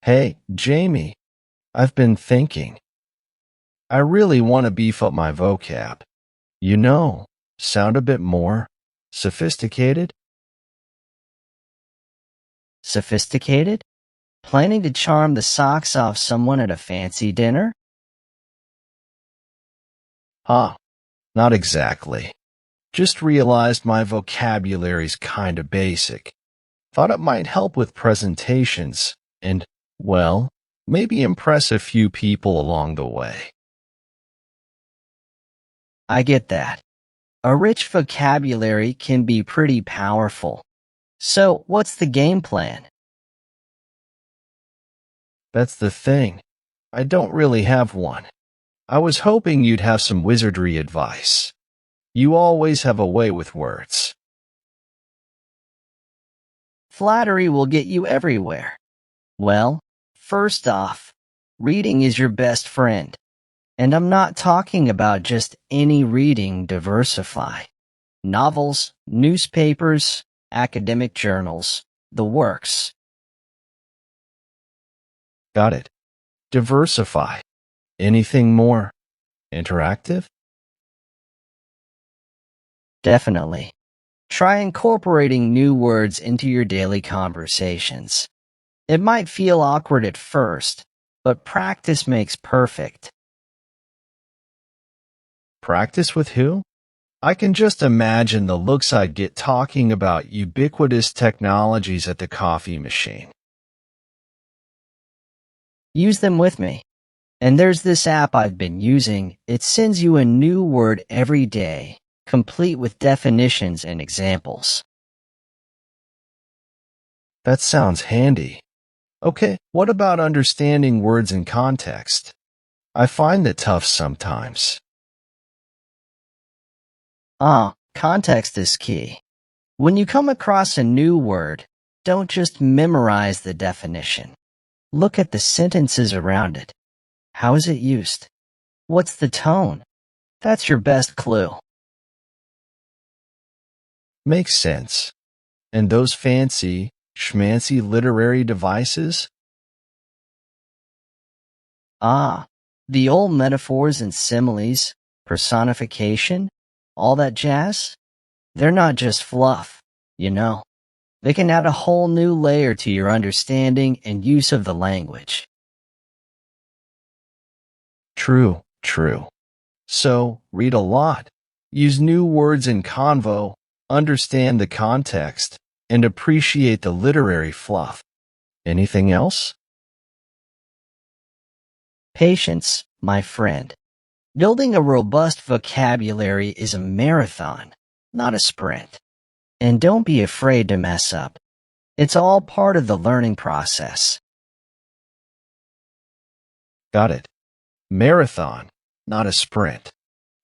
Hey, Jamie, I've been thinking. I really want to beef up my vocab. You know, sound a bit more sophisticated? Sophisticated? Planning to charm the socks off someone at a fancy dinner? Huh, not exactly. Just realized my vocabulary's kinda basic. Thought it might help with presentations and, well, maybe impress a few people along the way. I get that. A rich vocabulary can be pretty powerful. So, what's the game plan? That's the thing. I don't really have one. I was hoping you'd have some wizardry advice. You always have a way with words. Flattery will get you everywhere. Well, first off, reading is your best friend. And I'm not talking about just any reading. Diversify. Novels, newspapers, academic journals, the works. Got it. Diversify. Anything more interactive? Definitely. Try incorporating new words into your daily conversations. It might feel awkward at first, but practice makes perfect. Practice with who? I can just imagine the looks I'd get talking about ubiquitous technologies at the coffee machine. Use them with me. And there's this app I've been using. It sends you a new word every day, complete with definitions and examples. That sounds handy. Okay, what about understanding words in context? I find it tough sometimes. Context is key. When you come across a new word, don't just memorize the definition. Look at the sentences around it. How is it used? What's the tone? That's your best clue. Makes sense. And those fancy, schmancy literary devices? The old metaphors and similes, personification, all that jazz? They're not just fluff, you know. They can add a whole new layer to your understanding and use of the language. True, true. So, read a lot. Use new words in convo, understand the context, and appreciate the literary fluff. Anything else? Patience, my friend. Building a robust vocabulary is a marathon, not a sprint. And don't be afraid to mess up. It's all part of the learning process. Got it. Marathon, not a sprint.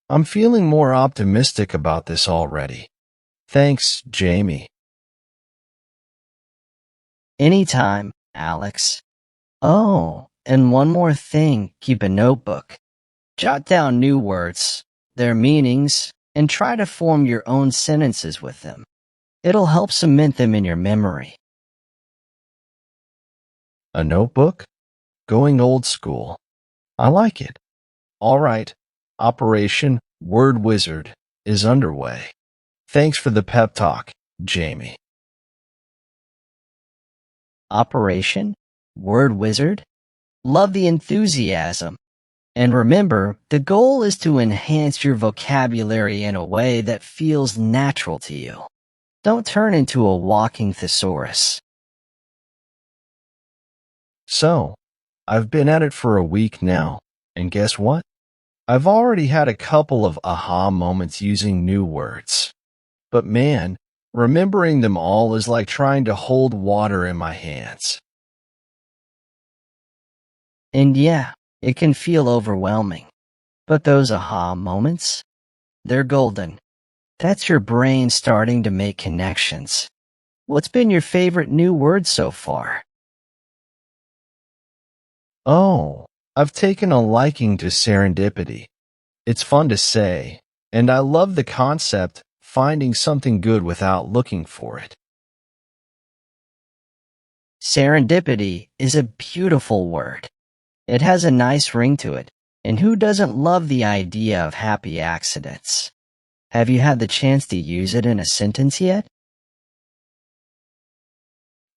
I'm feeling more optimistic about this already. Thanks, Jamie. Anytime, Alex. Oh, and one more thing, keep a notebook. Jot down new words, their meanings, and try to form your own sentences with them. It'll help cement them in your memory. A notebook? Going old school. I like it. All right, Operation Word Wizard is underway. Thanks for the pep talk, Jamie. Operation? Word Wizard? Love the enthusiasm. And remember, the goal is to enhance your vocabulary in a way that feels natural to you. Don't turn into a walking thesaurus. So, I've been at it for a week now, and guess what? I've already had a couple of aha moments using new words. But man, remembering them all is like trying to hold water in my hands. And yeah, it can feel overwhelming. But those aha moments, they're golden. That's your brain starting to make connections. What's been your favorite new word so far? Oh, I've taken a liking to serendipity. It's fun to say, and I love the concept, finding something good without looking for it. Serendipity is a beautiful word. It has a nice ring to it, and who doesn't love the idea of happy accidents? Have you had the chance to use it in a sentence yet?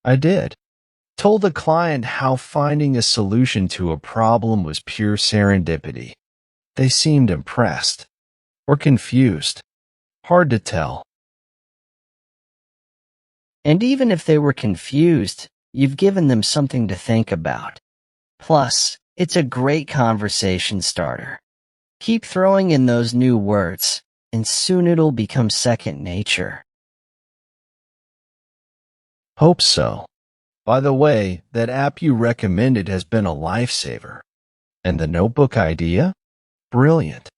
I did. Told a client how finding a solution to a problem was pure serendipity. They seemed impressed or confused. Hard to tell. And even if they were confused, you've given them something to think about. Plus, it's a great conversation starter. Keep throwing in those new words, and soon it'll become second nature. Hope so. By the way, that app you recommended has been a lifesaver. And the notebook idea? Brilliant.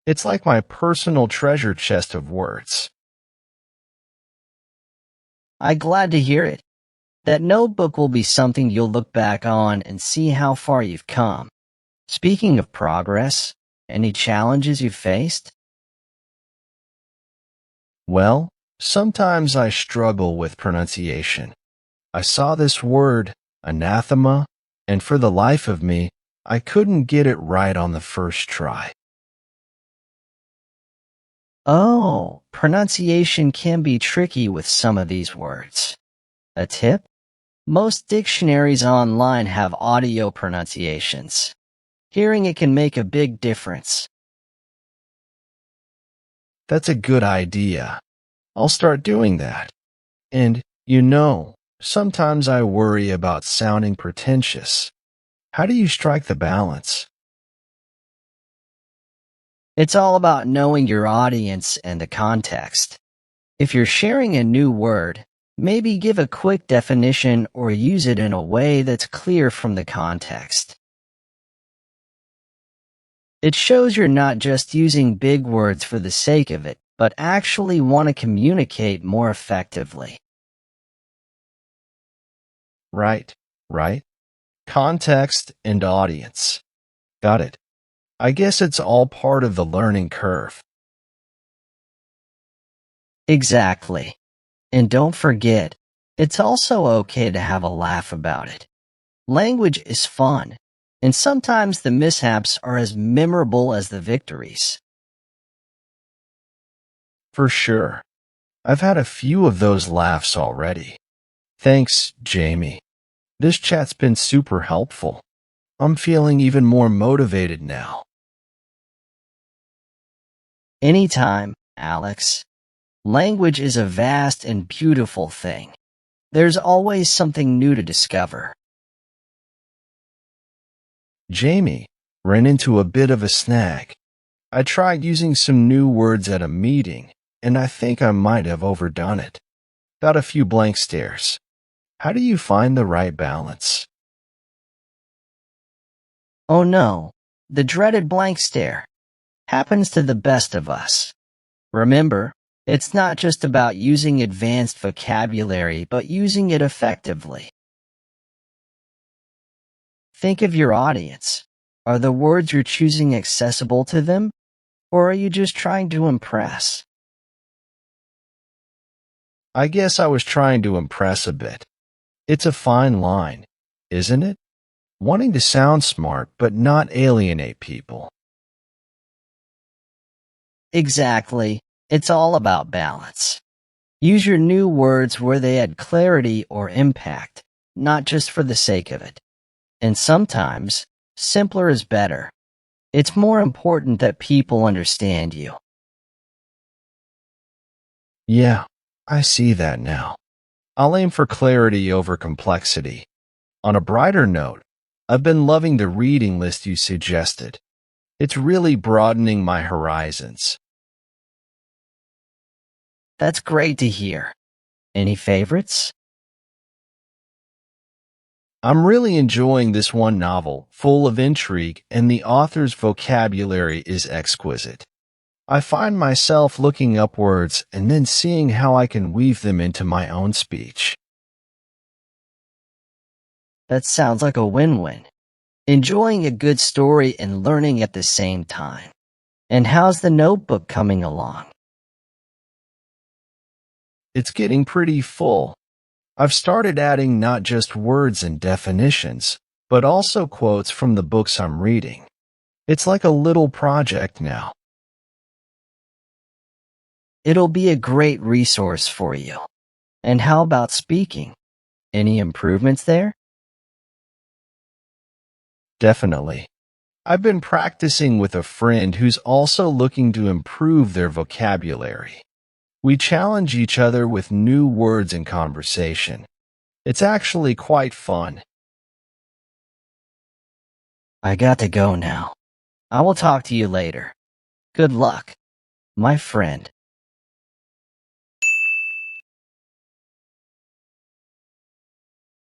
It's like my personal treasure chest of words. I'm glad to hear it. That notebook will be something you'll look back on and see how far you've come. Speaking of progress, any challenges you've faced? Well, sometimes I struggle with pronunciation. I saw this word, anathema, and for the life of me, I couldn't get it right on the first try. Oh, pronunciation can be tricky with some of these words. A tip? Most dictionaries online have audio pronunciations. Hearing it can make a big difference. That's a good idea. I'll start doing that. And, sometimes I worry about sounding pretentious. How do you strike the balance? It's all about knowing your audience and the context. If you're sharing a new word, maybe give a quick definition or use it in a way that's clear from the context. It shows you're not just using big words for the sake of it, but actually want to communicate more effectively. Right. Context and audience. Got it. I guess it's all part of the learning curve. Exactly. And don't forget, it's also okay to have a laugh about it. Language is fun, and sometimes the mishaps are as memorable as the victories. For sure. I've had a few of those laughs already. Thanks, Jamie. This chat's been super helpful. I'm feeling even more motivated now. Anytime, Alex. Language is a vast and beautiful thing. There's always something new to discover. Jamie ran into a bit of a snag. I tried using some new words at a meeting, and I think I might have overdone it. Got a few blank stares. How do you find the right balance? Oh no, the dreaded blank stare. Happens to the best of us. Remember, it's not just about using advanced vocabulary, but using it effectively. Think of your audience. Are the words you're choosing accessible to them, or are you just trying to impress? I guess I was trying to impress a bit. It's a fine line, isn't it? Wanting to sound smart but not alienate people. Exactly. It's all about balance. Use your new words where they add clarity or impact, not just for the sake of it. And sometimes, simpler is better. It's more important that people understand you. Yeah, I see that now. I'll aim for clarity over complexity. On a brighter note, I've been loving the reading list you suggested. It's really broadening my horizons. That's great to hear. Any favorites? I'm really enjoying this one novel, full of intrigue, and the author's vocabulary is exquisite. I find myself looking upwards and then seeing how I can weave them into my own speech. That sounds like a win-win. Enjoying a good story and learning at the same time. And how's the notebook coming along? It's getting pretty full. I've started adding not just words and definitions, but also quotes from the books I'm reading. It's like a little project now. It'll be a great resource for you. And how about speaking? Any improvements there? Definitely. I've been practicing with a friend who's also looking to improve their vocabulary. We challenge each other with new words in conversation. It's actually quite fun. I got to go now. I will talk to you later. Good luck, my friend.